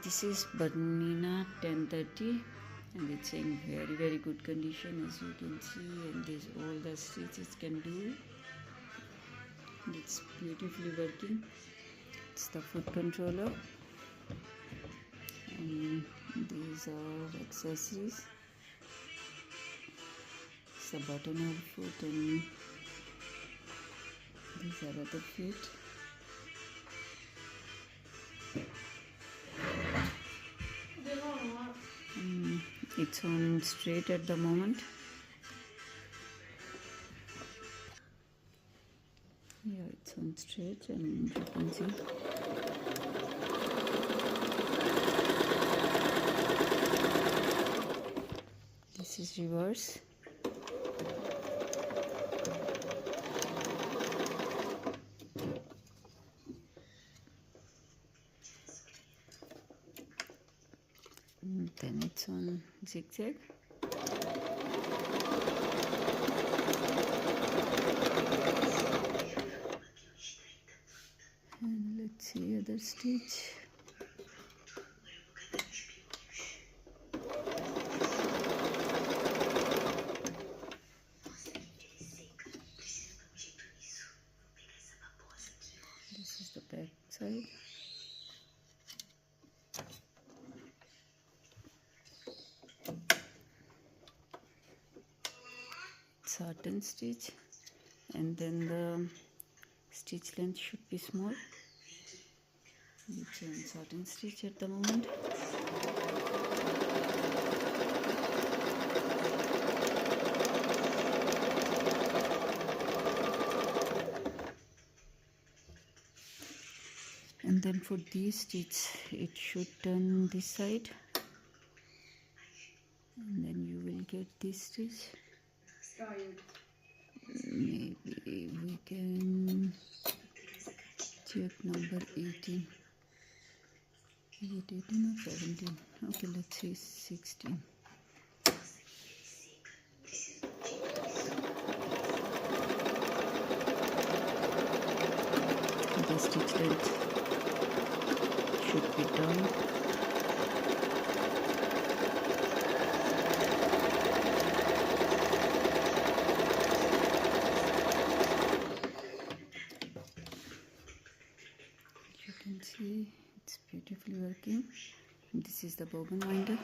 This is bernina1030 and it's in very good condition, as you can see, and this all the stitches can do. It's beautifully working. It's the foot controller, and these are accessories. It's the buttonhole foot, and these are other feet. It's on straight at the moment. Yeah, it's on straight, and you can see this is reverse. And then it's on zigzag. And let's see other stitch. This is the back side. Satin stitch, and then the stitch length should be small. It's on satin stitch at the moment. And then for these stitches, it should turn this side, and then you will get this stitch. Maybe we can check number 18. Is it 18 or 17? Okay, let's say 16. The stitch length should be done. You can see it's beautifully working. This is the bobbin winder.